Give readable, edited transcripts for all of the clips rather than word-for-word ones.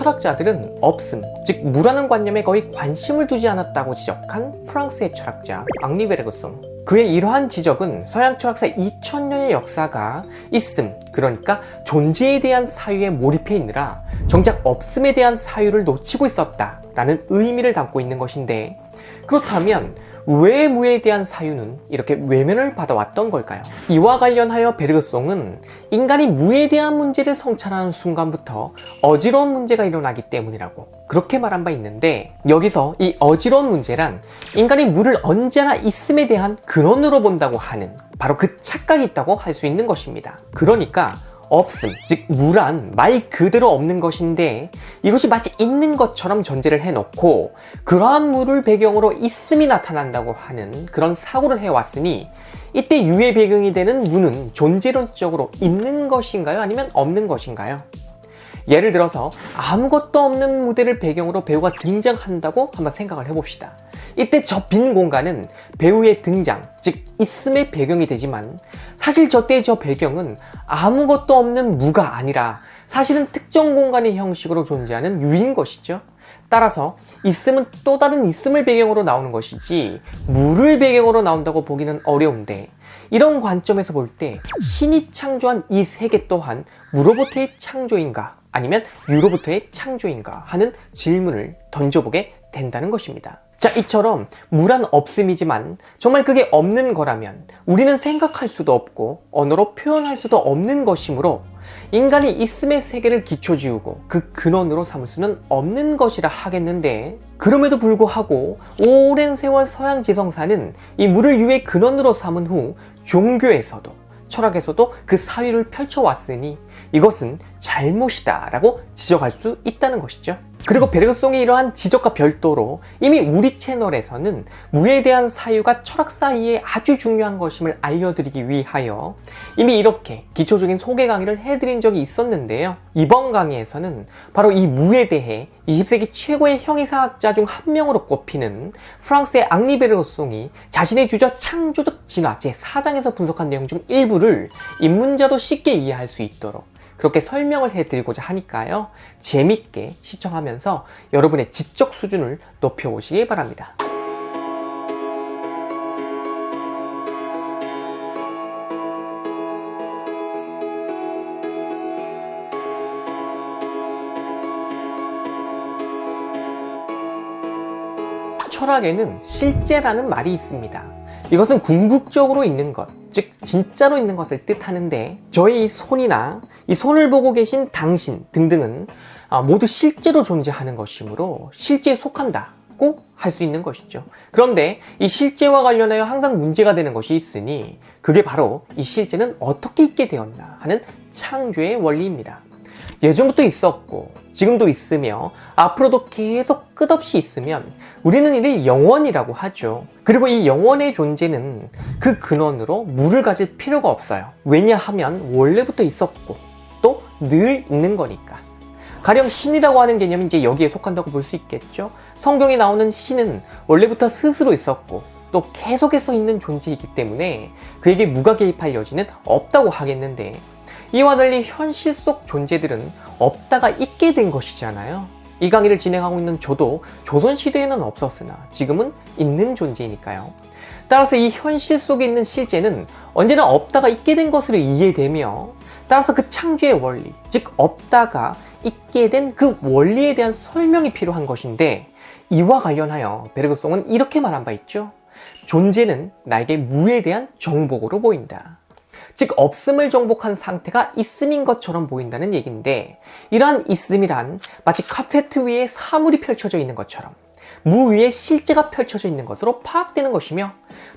철학자들은 없음, 즉 무라는 관념에 거의 관심을 두지 않았다고 지적한 프랑스의 철학자 앙리 베르그송. 그의 이러한 지적은 서양 철학사의 2000년의 역사가 있음, 그러니까 존재에 대한 사유에 몰입해 있느라 정작 없음에 대한 사유를 놓치고 있었다라는 의미를 담고 있는 것인데, 그렇다면 왜 무에 대한 사유는 이렇게 외면을 받아왔던 걸까요? 이와 관련하여 베르그송은 인간이 무에 대한 문제를 성찰하는 순간부터 어지러운 문제가 일어나기 때문이라고 그렇게 말한 바 있는데, 여기서 이 어지러운 문제란 인간이 무를 언제나 있음에 대한 근원으로 본다고 하는 바로 그 착각이 있다고 할 수 있는 것입니다. 그러니까 없음, 즉 무란 말 그대로 없는 것인데 이것이 마치 있는 것처럼 전제를 해놓고 그러한 무를 배경으로 있음이 나타난다고 하는 그런 사고를 해왔으니, 이때 유의 배경이 되는 무는 존재론적으로 있는 것인가요? 아니면 없는 것인가요? 예를 들어서 아무것도 없는 무대를 배경으로 배우가 등장한다고 한번 생각을 해봅시다. 이때 저 빈 공간은 배우의 등장, 즉 있음의 배경이 되지만 사실 저때의 저 배경은 아무것도 없는 무가 아니라 사실은 특정 공간의 형식으로 존재하는 유인 것이죠. 따라서 있음은 또 다른 있음을 배경으로 나오는 것이지 무를 배경으로 나온다고 보기는 어려운데, 이런 관점에서 볼 때 신이 창조한 이 세계 또한 무로부터의 창조인가 아니면 유로부터의 창조인가 하는 질문을 던져보게 된다는 것입니다. 자, 이처럼 무란 없음이지만 정말 그게 없는 거라면 우리는 생각할 수도 없고 언어로 표현할 수도 없는 것이므로 인간이 있음의 세계를 기초지우고 그 근원으로 삼을 수는 없는 것이라 하겠는데, 그럼에도 불구하고 오랜 세월 서양 지성사는 이 무를 유의 근원으로 삼은 후 종교에서도 철학에서도 그 사유를 펼쳐왔으니 이것은 잘못이다 라고 지적할 수 있다는 것이죠. 그리고 베르그송의 이러한 지적과 별도로 이미 우리 채널에서는 무에 대한 사유가 철학 사이에 아주 중요한 것임을 알려드리기 위하여 이미 이렇게 기초적인 소개 강의를 해드린 적이 있었는데요. 이번 강의에서는 바로 이 무에 대해 20세기 최고의 형이사학자 중 한 명으로 꼽히는 프랑스의 앙리 베르그송이 자신의 주저 창조적 진화 제4장에서 분석한 내용 중 일부를 입문자도 쉽게 이해할 수 있도록 그렇게 설명을 해드리고자 하니까요, 재밌게 시청하면서 여러분의 지적 수준을 높여보시기 바랍니다. 철학에는 실제라는 말이 있습니다. 이것은 궁극적으로 있는 것, 즉 진짜로 있는 것을 뜻하는데, 저의 이 손이나 이 손을 보고 계신 당신 등등은 모두 실제로 존재하는 것이므로 실제에 속한다고 할 수 있는 것이죠. 그런데 이 실제와 관련하여 항상 문제가 되는 것이 있으니 그게 바로 이 실제는 어떻게 있게 되었나 하는 창조의 원리입니다. 예전부터 있었고 지금도 있으며 앞으로도 계속 끝없이 있으면 우리는 이를 영원이라고 하죠. 그리고 이 영원의 존재는 그 근원으로 무를 가질 필요가 없어요. 왜냐하면 원래부터 있었고 또 늘 있는 거니까. 가령 신이라고 하는 개념이 이제 여기에 속한다고 볼 수 있겠죠. 성경에 나오는 신은 원래부터 스스로 있었고 또 계속해서 있는 존재이기 때문에 그에게 무가 개입할 여지는 없다고 하겠는데, 이와 달리 현실 속 존재들은 없다가 있게 된 것이잖아요. 이 강의를 진행하고 있는 저도 조선시대에는 없었으나 지금은 있는 존재이니까요. 따라서 이 현실 속에 있는 실제는 언제나 없다가 있게 된 것으로 이해되며, 따라서 그 창조의 원리, 즉 없다가 있게 된 그 원리에 대한 설명이 필요한 것인데, 이와 관련하여 베르그송은 이렇게 말한 바 있죠. 존재는 나에게 무에 대한 정복으로 보인다. 즉 없음을 정복한 상태가 있음인 것처럼 보인다는 얘기인데, 이러한 있음이란 마치 카페트 위에 사물이 펼쳐져 있는 것처럼 무 위에 실제가 펼쳐져 있는 것으로 파악되는 것이며,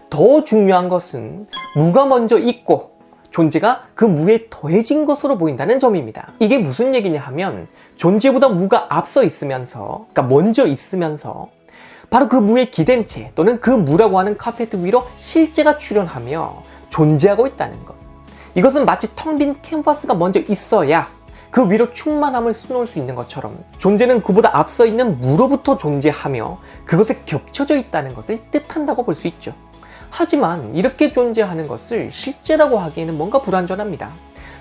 더 중요한 것은 무가 먼저 있고 존재가 그 무에 더해진 것으로 보인다는 점입니다. 이게 무슨 얘기냐 하면, 존재보다 무가 앞서 있으면서, 그러니까 먼저 있으면서 바로 그 무에 기댄 채 또는 그 무라고 하는 카페트 위로 실제가 출현하며 존재하고 있다는 것. 이것은 마치 텅 빈 캔버스가 먼저 있어야 그 위로 충만함을 수놓을 수 있는 것처럼 존재는 그보다 앞서 있는 무로부터 존재하며 그것에 겹쳐져 있다는 것을 뜻한다고 볼 수 있죠. 하지만 이렇게 존재하는 것을 실제라고 하기에는 뭔가 불완전합니다.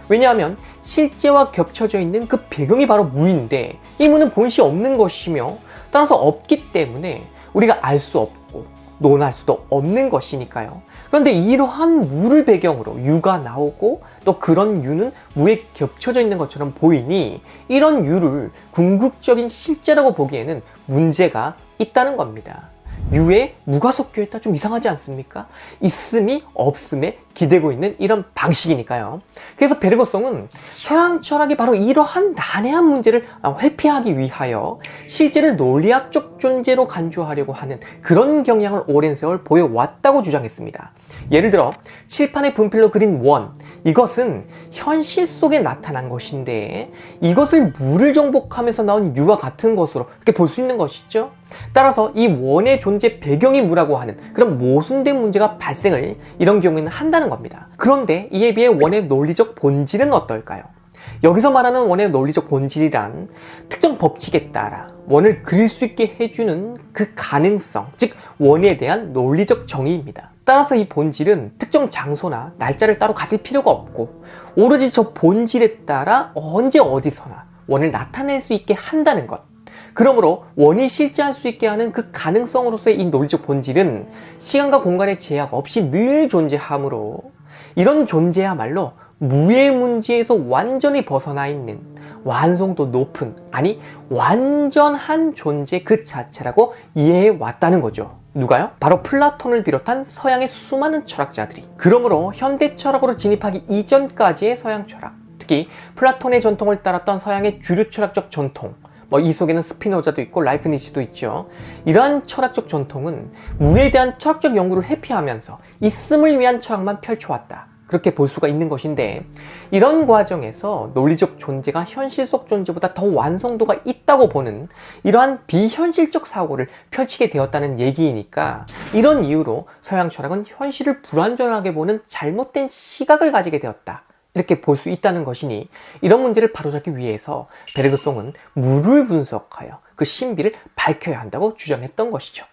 왜냐하면 실제와 겹쳐져 있는 그 배경이 바로 무인데 이 무는 본시 없는 것이며 따라서 없기 때문에 우리가 알 수 없고 논할 수도 없는 것이니까요. 그런데 이러한 무를 배경으로 유가 나오고 또 그런 유는 무에 겹쳐져 있는 것처럼 보이니 이런 유를 궁극적인 실제라고 보기에는 문제가 있다는 겁니다. 유에 무가 섞여 있다 좀 이상하지 않습니까? 있음이 없음에 기대고 있는 이런 방식이니까요. 그래서 베르그송은 서양 철학이 바로 이러한 난해한 문제를 회피하기 위하여 실제를 논리학적 존재로 간주하려고 하는 그런 경향을 오랜 세월 보여왔다고 주장했습니다. 예를 들어 칠판에 분필로 그린 원, 이것은 현실 속에 나타난 것인데 이것을 무를 정복하면서 나온 유와 같은 것으로 이렇게 볼 수 있는 것이죠. 따라서 이 원의 존재 배경이 무라고 하는 그런 모순된 문제가 발생을 이런 경우에는 한다는 겁니다. 그런데 이에 비해 원의 논리적 본질은 어떨까요? 여기서 말하는 원의 논리적 본질이란 특정 법칙에 따라 원을 그릴 수 있게 해주는 그 가능성, 즉 원에 대한 논리적 정의입니다. 따라서 이 본질은 특정 장소나 날짜를 따로 가질 필요가 없고 오로지 저 본질에 따라 언제 어디서나 원을 나타낼 수 있게 한다는 것. 그러므로 원이 실제할 수 있게 하는 그 가능성으로서의 이 논리적 본질은 시간과 공간의 제약 없이 늘 존재하므로 이런 존재야말로 무의 문제에서 완전히 벗어나 있는 완성도 높은, 아니 완전한 존재 그 자체라고 이해해 왔다는 거죠. 누가요? 바로 플라톤을 비롯한 서양의 수많은 철학자들이. 그러므로 현대 철학으로 진입하기 이전까지의 서양 철학, 특히 플라톤의 전통을 따랐던 서양의 주류 철학적 전통, 이 속에는 스피노자도 있고 라이프니츠도 있죠. 이러한 철학적 전통은 무에 대한 철학적 연구를 회피하면서 있음을 위한 철학만 펼쳐왔다. 그렇게 볼 수가 있는 것인데 이런 과정에서 논리적 존재가 현실 속 존재보다 더 완성도가 있다고 보는 이러한 비현실적 사고를 펼치게 되었다는 얘기이니까 이런 이유로 서양 철학은 현실을 불완전하게 보는 잘못된 시각을 가지게 되었다. 이렇게 볼 수 있다는 것이니 이런 문제를 바로잡기 위해서 베르그송은 무를 분석하여 그 신비를 밝혀야 한다고 주장했던 것이죠.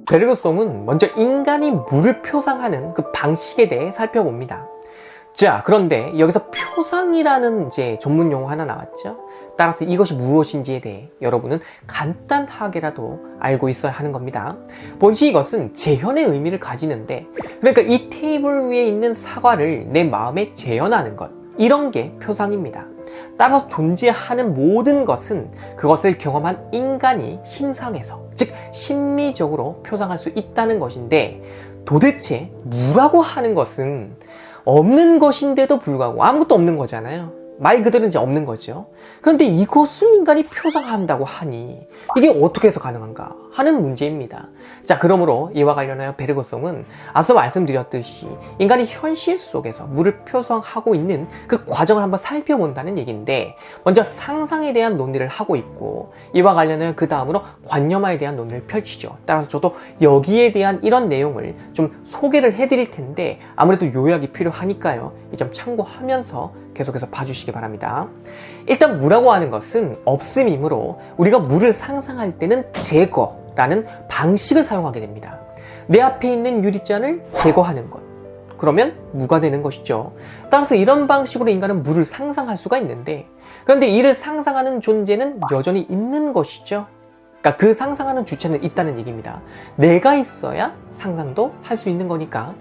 베르그송은 먼저 인간이 무를 표상하는 그 방식에 대해 살펴봅니다. 자, 그런데 여기서 표상이라는 이제 전문 용어 하나 나왔죠. 따라서 이것이 무엇인지에 대해 여러분은 간단하게라도 알고 있어야 하는 겁니다. 본시 이것은 재현의 의미를 가지는데, 그러니까 이 테이블 위에 있는 사과를 내 마음에 재현하는 것, 이런 게 표상입니다. 따라서 존재하는 모든 것은 그것을 경험한 인간이 심상해서, 즉 심미적으로 표상할 수 있다는 것인데, 도대체 무라고 하는 것은 없는 것인데도 불구하고 아무것도 없는 거잖아요. 말 그대로 이제 없는 거죠. 그런데 이것을 인간이 표상한다고 하니 이게 어떻게 해서 가능한가 하는 문제입니다. 자, 그러므로 이와 관련하여 베르그송은 앞서 말씀드렸듯이 인간이 현실 속에서 무를 표상하고 있는 그 과정을 한번 살펴본다는 얘기인데, 먼저 상상에 대한 논의를 하고 있고 이와 관련하여 그 다음으로 관념화에 대한 논의를 펼치죠. 따라서 저도 여기에 대한 이런 내용을 좀 소개를 해드릴 텐데 아무래도 요약이 필요하니까요. 이 점 참고하면서 계속해서 봐주시기 바랍니다. 일단 무라고 하는 것은 없음이므로 우리가 무를 상상할 때는 제거라는 방식을 사용하게 됩니다. 내 앞에 있는 유리잔을 제거하는 것, 그러면 무가 되는 것이죠. 따라서 이런 방식으로 인간은 무를 상상할 수가 있는데, 그런데 이를 상상하는 존재는 여전히 있는 것이죠. 그러니까 그 상상하는 주체는 있다는 얘기입니다. 내가 있어야 상상도 할 수 있는 거니까.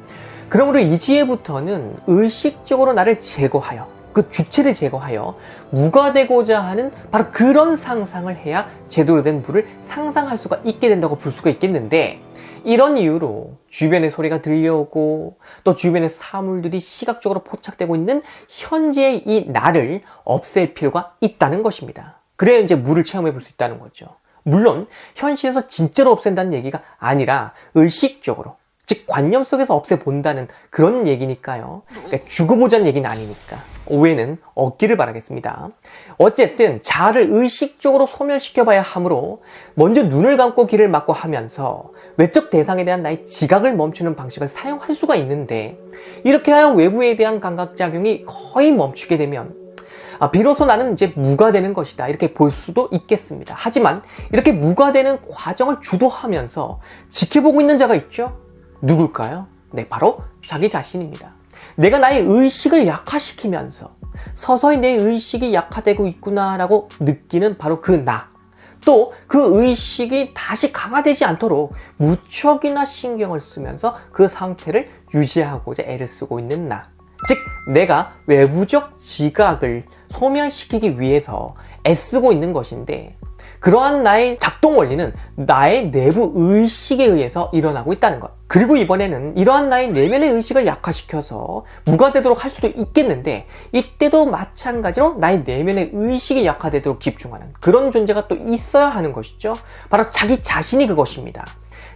그러므로 이지혜부터는 의식적으로 나를 제거하여, 그 주체를 제거하여 무가 되고자 하는 바로 그런 상상을 해야 제대로 된 무를 상상할 수가 있게 된다고 볼 수가 있겠는데, 이런 이유로 주변의 소리가 들려오고 또 주변의 사물들이 시각적으로 포착되고 있는 현재의 이 나를 없앨 필요가 있다는 것입니다. 그래야 이제 무를 체험해 볼 수 있다는 거죠. 물론 현실에서 진짜로 없앤다는 얘기가 아니라 의식적으로, 즉 관념 속에서 없애본다는 그런 얘기니까요. 그러니까 죽어보자는 얘기는 아니니까 오해는 없기를 바라겠습니다. 어쨌든 자아를 의식적으로 소멸시켜봐야 하므로 먼저 눈을 감고 귀를 막고 하면서 외적 대상에 대한 나의 지각을 멈추는 방식을 사용할 수가 있는데, 이렇게 하여 외부에 대한 감각작용이 거의 멈추게 되면 비로소 나는 이제 무가 되는 것이다, 이렇게 볼 수도 있겠습니다. 하지만 이렇게 무가 되는 과정을 주도하면서 지켜보고 있는 자가 있죠. 누굴까요? 네, 바로 자기 자신입니다. 내가 나의 의식을 약화시키면서 서서히 내 의식이 약화되고 있구나라고 느끼는 바로 그 나. 또 그 의식이 다시 강화되지 않도록 무척이나 신경을 쓰면서 그 상태를 유지하고자 애를 쓰고 있는 나. 즉, 내가 외부적 지각을 소멸시키기 위해서 애쓰고 있는 것인데, 그러한 나의 작동 원리는 나의 내부 의식에 의해서 일어나고 있다는 것. 그리고 이번에는 이러한 나의 내면의 의식을 약화시켜서 무가 되도록 할 수도 있겠는데, 이때도 마찬가지로 나의 내면의 의식이 약화되도록 집중하는 그런 존재가 또 있어야 하는 것이죠. 바로 자기 자신이 그것입니다.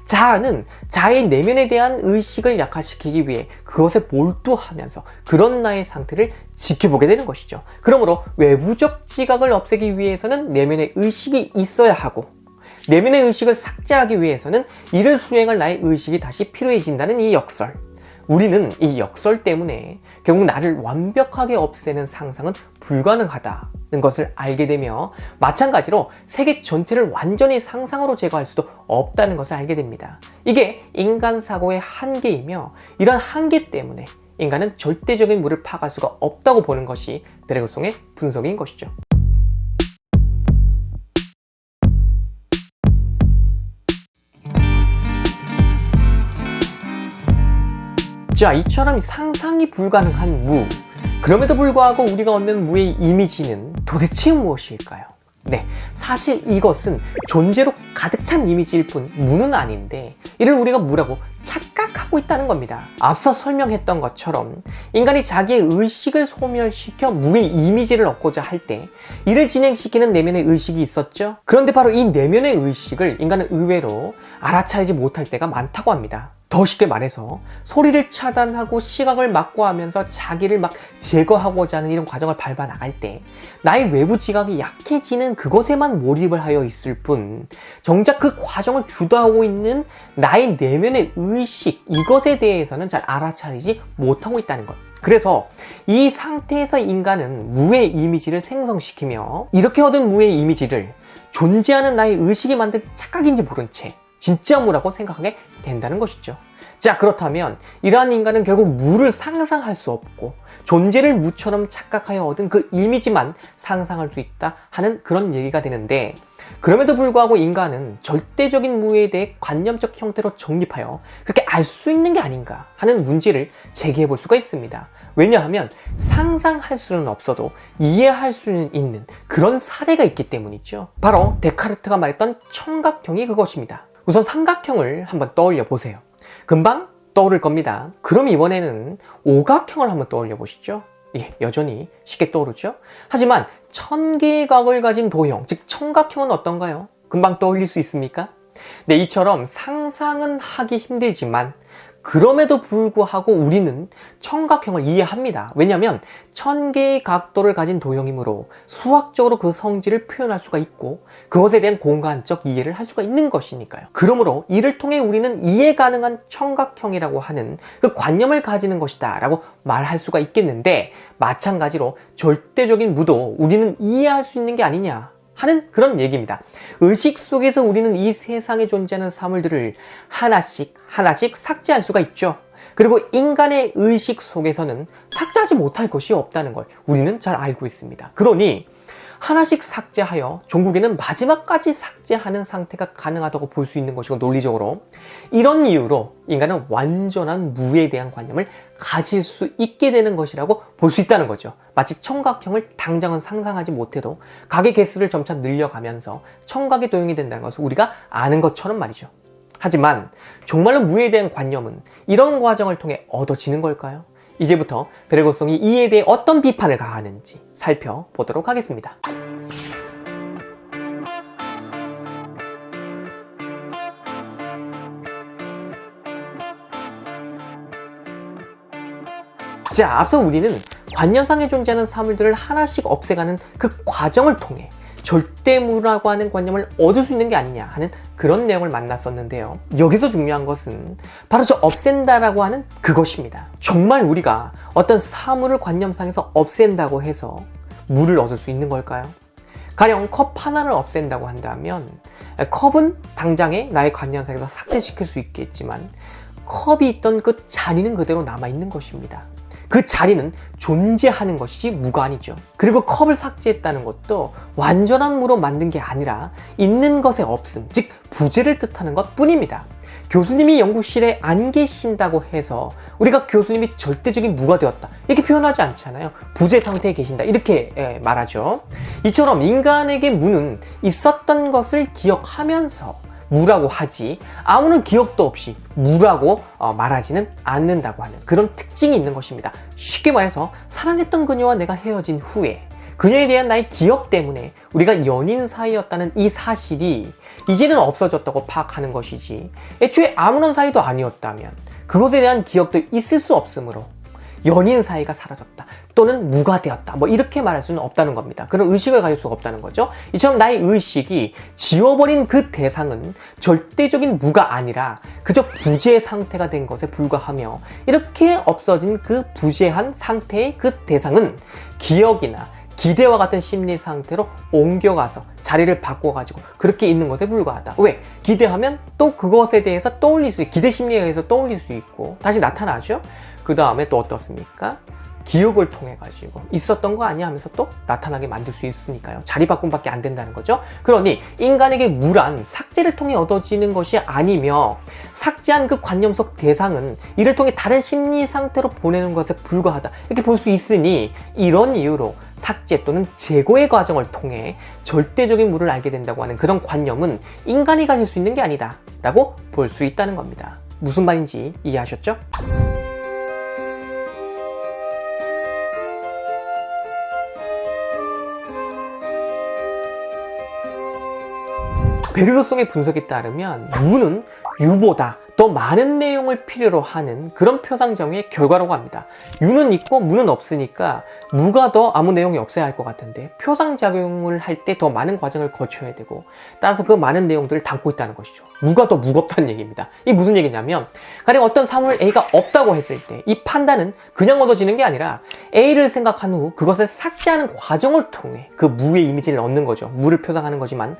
자아는 자아의 내면에 대한 의식을 약화시키기 위해 그것에 몰두하면서 그런 나의 상태를 지켜보게 되는 것이죠. 그러므로 외부적 지각을 없애기 위해서는 내면의 의식이 있어야 하고, 내면의 의식을 삭제하기 위해서는 이를 수행할 나의 의식이 다시 필요해진다는 이 역설. 우리는 이 역설 때문에 결국 나를 완벽하게 없애는 상상은 불가능하다는 것을 알게 되며, 마찬가지로 세계 전체를 완전히 상상으로 제거할 수도 없다는 것을 알게 됩니다. 이게 인간 사고의 한계이며, 이런 한계 때문에 인간은 절대적인 무를 파악할 수가 없다고 보는 것이 베르그송의 분석인 것이죠. 자, 이처럼 상상이 불가능한 무. 그럼에도 불구하고 우리가 얻는 무의 이미지는 도대체 무엇일까요? 네, 사실 이것은 존재로 가득 찬 이미지일 뿐 무는 아닌데, 이를 우리가 무라고 착각하고 있다는 겁니다. 앞서 설명했던 것처럼 인간이 자기의 의식을 소멸시켜 무의 이미지를 얻고자 할 때 이를 진행시키는 내면의 의식이 있었죠. 그런데 바로 이 내면의 의식을 인간은 의외로 알아차리지 못할 때가 많다고 합니다. 더 쉽게 말해서 소리를 차단하고 시각을 막고 하면서 자기를 막 제거하고자 하는 이런 과정을 밟아 나갈 때 나의 외부 지각이 약해지는 그것에만 몰입을 하여 있을 뿐, 정작 그 과정을 주도하고 있는 나의 내면의 의식, 이것에 대해서는 잘 알아차리지 못하고 있다는 것. 그래서 이 상태에서 인간은 무의 이미지를 생성시키며, 이렇게 얻은 무의 이미지를 존재하는 나의 의식이 만든 착각인지 모른 채 진짜 무라고 생각하게 된다는 것이죠. 자, 그렇다면 이러한 인간은 결국 무를 상상할 수 없고 존재를 무처럼 착각하여 얻은 그 이미지만 상상할 수 있다 하는 그런 얘기가 되는데, 그럼에도 불구하고 인간은 절대적인 무에 대해 관념적 형태로 정립하여 그렇게 알 수 있는 게 아닌가 하는 문제를 제기해 볼 수가 있습니다. 왜냐하면 상상할 수는 없어도 이해할 수는 있는 그런 사례가 있기 때문이죠. 바로 데카르트가 말했던 청각형이 그것입니다. 우선 삼각형을 한번 떠올려 보세요. 금방 떠오를 겁니다. 그럼 이번에는 오각형을 한번 떠올려 보시죠. 예, 여전히 쉽게 떠오르죠? 하지만 1000개의 각을 가진 도형, 즉 청각형은 어떤가요? 금방 떠올릴 수 있습니까? 네, 이처럼 상상은 하기 힘들지만 그럼에도 불구하고 우리는 청각형을 이해합니다. 왜냐하면 1000개의 각도를 가진 도형이므로 수학적으로 그 성질을 표현할 수가 있고 그것에 대한 공간적 이해를 할 수가 있는 것이니까요. 그러므로 이를 통해 우리는 이해 가능한 청각형이라고 하는 그 관념을 가지는 것이다 라고 말할 수가 있겠는데, 마찬가지로 절대적인 무도 우리는 이해할 수 있는 게 아니냐 하는 그런 얘기입니다. 의식 속에서 우리는 이 세상에 존재하는 사물들을 하나씩 삭제할 수가 있죠. 그리고 인간의 의식 속에서는 삭제하지 못할 것이 없다는 걸 우리는 잘 알고 있습니다. 그러니 하나씩 삭제하여 종국에는 마지막까지 삭제하는 상태가 가능하다고 볼 수 있는 것이고, 논리적으로 이런 이유로 인간은 완전한 무에 대한 관념을 가질 수 있게 되는 것이라고 볼 수 있다는 거죠. 마치 청각형을 당장은 상상하지 못해도 각의 개수를 점차 늘려가면서 청각의 도형이 된다는 것을 우리가 아는 것처럼 말이죠. 하지만 정말로 무에 대한 관념은 이런 과정을 통해 얻어지는 걸까요? 이제부터 베르그송이 이에 대해 어떤 비판을 가하는지 살펴보도록 하겠습니다. 자, 앞서 우리는 관념상에 존재하는 사물들을 하나씩 없애가는 그 과정을 통해 절대무라고 하는 관념을 얻을 수 있는 게 아니냐 하는 그런 내용을 만났었는데요. 여기서 중요한 것은 바로 저 없앤다라고 하는 그것입니다. 정말 우리가 어떤 사물을 관념상에서 없앤다고 해서 무를 얻을 수 있는 걸까요? 가령 컵 하나를 없앤다고 한다면 컵은 당장에 나의 관념상에서 삭제시킬 수 있겠지만 컵이 있던 그 자리는 그대로 남아있는 것입니다. 그 자리는 존재하는 것이지 무가 아니죠. 그리고 컵을 삭제했다는 것도 완전한 무로 만든 게 아니라 있는 것의 없음, 즉 부재를 뜻하는 것 뿐입니다. 교수님이 연구실에 안 계신다고 해서 우리가 교수님이 절대적인 무가 되었다 이렇게 표현하지 않잖아요. 부재 상태에 계신다 이렇게 말하죠. 이처럼 인간에게 무는 있었던 것을 기억하면서 무라고 하지 아무런 기억도 없이 무라고 말하지는 않는다고 하는 그런 특징이 있는 것입니다. 쉽게 말해서 사랑했던 그녀와 내가 헤어진 후에 그녀에 대한 나의 기억 때문에 우리가 연인 사이였다는 이 사실이 이제는 없어졌다고 파악하는 것이지 애초에 아무런 사이도 아니었다면 그것에 대한 기억도 있을 수 없으므로 연인 사이가 사라졌다 또는 무가 되었다 뭐 이렇게 말할 수는 없다는 겁니다. 그런 의식을 가질 수가 없다는 거죠. 이처럼 나의 의식이 지워버린 그 대상은 절대적인 무가 아니라 그저 부재 상태가 된 것에 불과하며 이렇게 없어진 그 부재한 상태의 그 대상은 기억이나 기대와 같은 심리 상태로 옮겨가서 자리를 바꿔가지고 그렇게 있는 것에 불과하다. 왜? 기대하면 또 그것에 대해서 떠올릴 수 있고 기대 심리에 의해서 떠올릴 수 있고 다시 나타나죠. 그 다음에 또 어떻습니까? 기억을 통해 가지고 있었던 거 아니야 하면서 또 나타나게 만들 수 있으니까요. 자리 바꿈밖에 안 된다는 거죠. 그러니 인간에게 무란 삭제를 통해 얻어지는 것이 아니며 삭제한 그 관념 속 대상은 이를 통해 다른 심리 상태로 보내는 것에 불과하다 이렇게 볼 수 있으니 이런 이유로 삭제 또는 제거의 과정을 통해 절대적인 무를 알게 된다고 하는 그런 관념은 인간이 가질 수 있는 게 아니다 라고 볼 수 있다는 겁니다. 무슨 말인지 이해하셨죠? 베르그송의 분석에 따르면 무는 유보다 더 많은 내용을 필요로 하는 그런 표상작용의 결과라고 합니다. 유는 있고 무는 없으니까 무가 더 아무 내용이 없어야 할 것 같은데 표상작용을 할 때 더 많은 과정을 거쳐야 되고 따라서 그 많은 내용들을 담고 있다는 것이죠. 무가 더 무겁다는 얘기입니다. 이게 무슨 얘기냐면 가령 어떤 사물 A가 없다고 했을 때 이 판단은 그냥 얻어지는 게 아니라 A를 생각한 후 그것을 삭제하는 과정을 통해 그 무의 이미지를 얻는 거죠. 무를 표상하는 거지만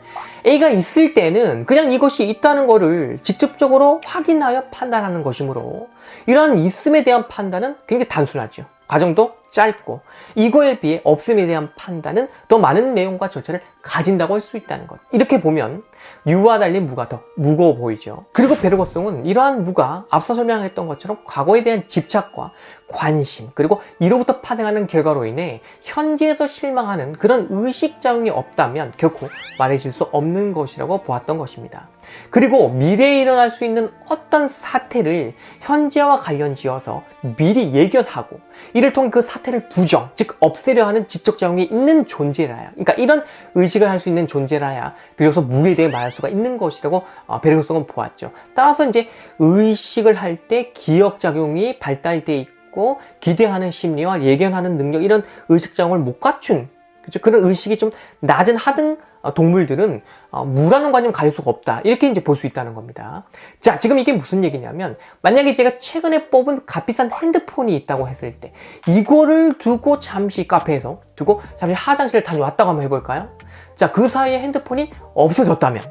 A가 있을 때는 그냥 이것이 있다는 거를 직접적으로 확인하여 판단하는 것이므로 이러한 있음에 대한 판단은 굉장히 단순하죠. 과정도 짧고 이거에 비해 없음에 대한 판단은 더 많은 내용과 절차를 가진다고 할 수 있다는 것. 이렇게 보면 유와 달리 무가 더 무거워 보이죠. 그리고 베르그송은 이러한 무가 앞서 설명했던 것처럼 과거에 대한 집착과 관심 그리고 이로부터 파생하는 결과로 인해 현재에서 실망하는 그런 의식작용이 없다면 결코 말해질 수 없는 것이라고 보았던 것입니다. 그리고 미래에 일어날 수 있는 어떤 사태를 현재와 관련 지어서 미리 예견하고 이를 통해 그 사태를 부정, 즉 없애려 하는 지적작용이 있는 존재라야, 그러니까 이런 의식을 할 수 있는 존재라야 비로소 무에 대해 말할 수가 있는 것이라고 베르그송은 보았죠. 따라서 이제 의식을 할 때 기억작용이 발달돼 있고 기대하는 심리와 예견하는 능력 이런 의식작용을 못 갖춘 그렇죠? 그런 의식이 좀 낮은 하등 동물들은 무라는 관념을 가질 수가 없다. 이렇게 이제 볼 수 있다는 겁니다. 자, 지금 이게 무슨 얘기냐면 만약에 제가 최근에 뽑은 값비싼 핸드폰이 있다고 했을 때 이거를 두고 잠시 카페에서 두고 잠시 화장실을 다녀왔다고 한번 해볼까요? 자, 그 사이에 핸드폰이 없어졌다면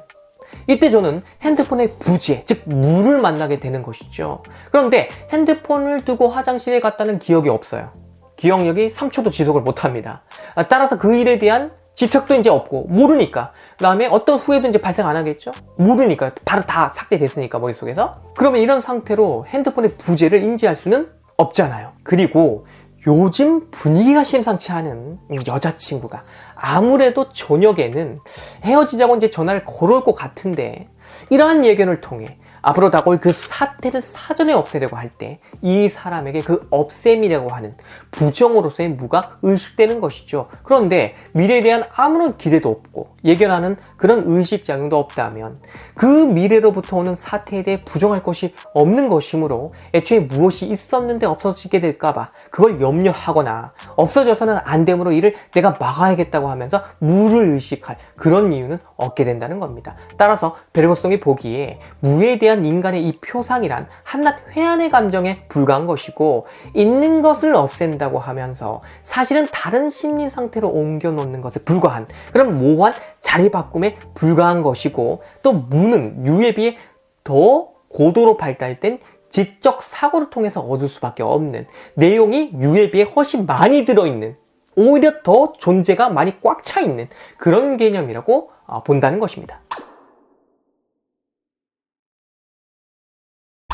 이때 저는 핸드폰의 부재, 즉 무를 만나게 되는 것이죠. 그런데 핸드폰을 두고 화장실에 갔다는 기억이 없어요. 기억력이 3초도 지속을 못합니다. 따라서 그 일에 대한 집착도 이제 없고 모르니까 그 다음에 어떤 후회도 이제 발생 안 하겠죠? 모르니까 바로 다 삭제됐으니까 머릿속에서. 그러면 이런 상태로 핸드폰의 부재를 인지할 수는 없잖아요. 그리고 요즘 분위기가 심상치 않은 여자친구가 아무래도 저녁에는 헤어지자고 이제 전화를 걸어올 것 같은데 이러한 예견을 통해 앞으로 다가올 그 사태를 사전에 없애려고 할 때 이 사람에게 그 없앰이라고 하는 부정으로서의 무가 의식되는 것이죠. 그런데 미래에 대한 아무런 기대도 없고 예견하는 그런 의식작용도 없다면 그 미래로부터 오는 사태에 대해 부정할 것이 없는 것이므로 애초에 무엇이 있었는데 없어지게 될까봐 그걸 염려하거나 없어져서는 안 되므로 이를 내가 막아야겠다고 하면서 무를 의식할 그런 이유는 없게 된다는 겁니다. 따라서 베르그송이 보기에 무에 대한 인간의 이 표상이란 한낱 회한의 감정에 불과한 것이고 있는 것을 없앤다고 하면서 사실은 다른 심리 상태로 옮겨 놓는 것에 불과한 그런 모호한 자리 바꿈에 불과한 것이고 또 무는 유에 비해 더 고도로 발달된 지적 사고를 통해서 얻을 수밖에 없는 내용이 유에 비해 훨씬 많이 들어있는 오히려 더 존재가 많이 꽉 차 있는 그런 개념이라고 본다는 것입니다.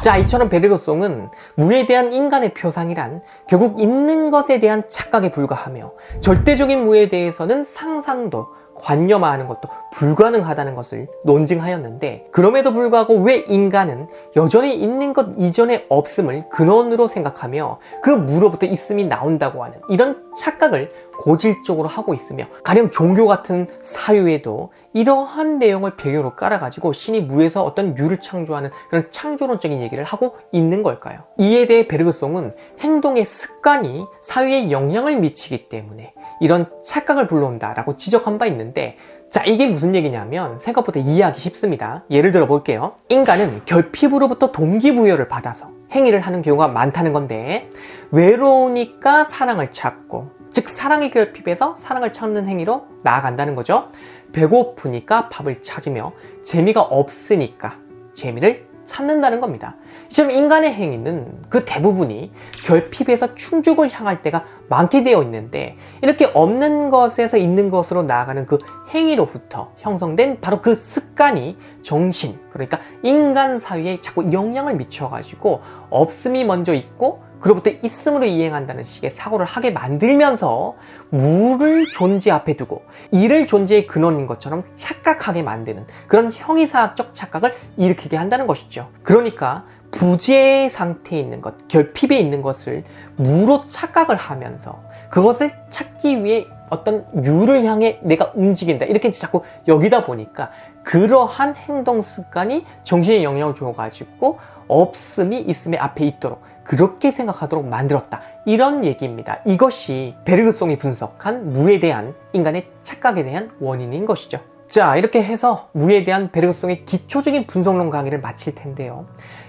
자, 이처럼 베르그송은 무에 대한 인간의 표상이란 결국 있는 것에 대한 착각에 불과하며 절대적인 무에 대해서는 상상도 관념화하는 것도 불가능하다는 것을 논증하였는데 그럼에도 불구하고 왜 인간은 여전히 있는 것 이전에 없음을 근원으로 생각하며 그 무로부터 있음이 나온다고 하는 이런 착각을 고질적으로 하고 있으며 가령 종교 같은 사유에도 이러한 내용을 배경으로 깔아가지고 신이 무에서 어떤 유를 창조하는 그런 창조론적인 얘기를 하고 있는 걸까요? 이에 대해 베르그송은 행동의 습관이 사유에 영향을 미치기 때문에 이런 착각을 불러온다라고 지적한 바 있는데 자, 이게 무슨 얘기냐면 생각보다 이해하기 쉽습니다. 예를 들어 볼게요. 인간은 결핍으로부터 동기부여를 받아서 행위를 하는 경우가 많다는 건데 외로우니까 사랑을 찾고 즉 사랑의 결핍에서 사랑을 찾는 행위로 나아간다는 거죠. 배고프니까 밥을 찾으며 재미가 없으니까 재미를 찾는다는 겁니다. 이처럼 인간의 행위는 그 대부분이 결핍에서 충족을 향할 때가 많게 되어 있는데 이렇게 없는 것에서 있는 것으로 나아가는 그 행위로부터 형성된 바로 그 습관이 정신, 그러니까 인간 사회에 자꾸 영향을 미쳐가지고 없음이 먼저 있고 그로부터 있음으로 이행한다는 식의 사고를 하게 만들면서 무를 존재 앞에 두고 이를 존재의 근원인 것처럼 착각하게 만드는 그런 형이사학적 착각을 일으키게 한다는 것이죠. 그러니까 부재 상태에 있는 것, 결핍에 있는 것을 무로 착각을 하면서 그것을 찾기 위해 어떤 유를 향해 내가 움직인다 이렇게 자꾸 여기다 보니까 그러한 행동 습관이 정신에 영향을 줘가지고 없음이 있음의 앞에 있도록 그렇게 생각하도록 만들었다 이런 얘기입니다. 이것이 베르그송이 분석한 무에 대한 인간의 착각에 대한 원인인 것이죠. 자, 이렇게 해서 무에 대한 베르그송의 기초적인 분석론 강의를 마칠 텐데요.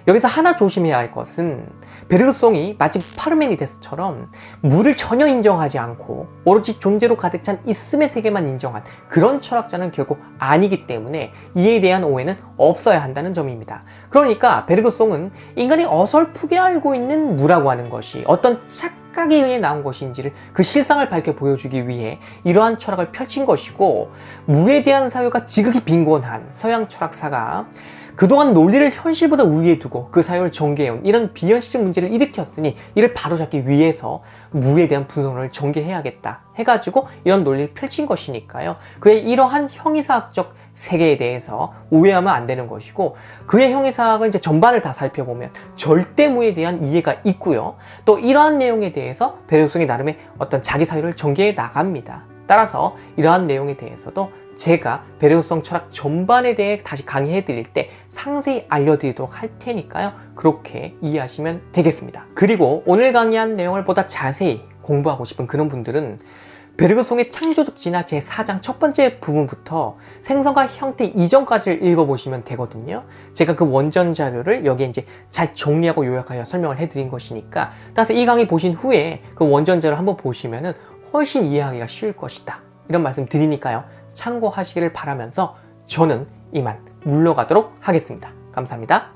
여기서 하나 조심해야 할 것은 베르그송이 마치 파르메니데스처럼 무를 전혀 인정하지 않고 오로지 존재로 가득 찬 있음의 세계만 인정한 그런 철학자는 결국 아니기 때문에 이에 대한 오해는 없어야 한다는 점입니다. 그러니까 베르그송은 인간이 어설프게 알고 있는 무라고 하는 것이 어떤 착각에 의해 나온 것인지를 그 실상을 밝혀 보여주기 위해 이러한 철학을 펼친 것이고 무에 대한 사유가 지극히 빈곤한 서양 철학사가 그동안 논리를 현실보다 우위에 두고 그 사유를 전개해온 이런 비현실적 문제를 일으켰으니 이를 바로잡기 위해서 무에 대한 분석론을 전개해야겠다 해가지고 이런 논리를 펼친 것이니까요. 그의 이러한 형이사학적 세계에 대해서 오해하면 안 되는 것이고 그의 형이사학은 이제 전반을 다 살펴보면 절대무에 대한 이해가 있고요. 또 이러한 내용에 대해서 베르그송이 나름의 어떤 자기 사유를 전개해 나갑니다. 따라서 이러한 내용에 대해서도 제가 베르그송 철학 전반에 대해 다시 강의해 드릴 때 상세히 알려드리도록 할 테니까요. 그렇게 이해하시면 되겠습니다. 그리고 오늘 강의한 내용을 보다 자세히 공부하고 싶은 그런 분들은 베르그송의 창조적 진화 제4장 첫 번째 부분부터 생성과 형태 이전까지를 읽어보시면 되거든요. 제가 그 원전 자료를 여기에 이제 잘 정리하고 요약하여 설명을 해드린 것이니까 따라서 이 강의 보신 후에 그 원전 자료 한번 보시면은 훨씬 이해하기가 쉬울 것이다. 이런 말씀 드리니까요. 참고하시기를 바라면서 저는 이만 물러가도록 하겠습니다. 감사합니다.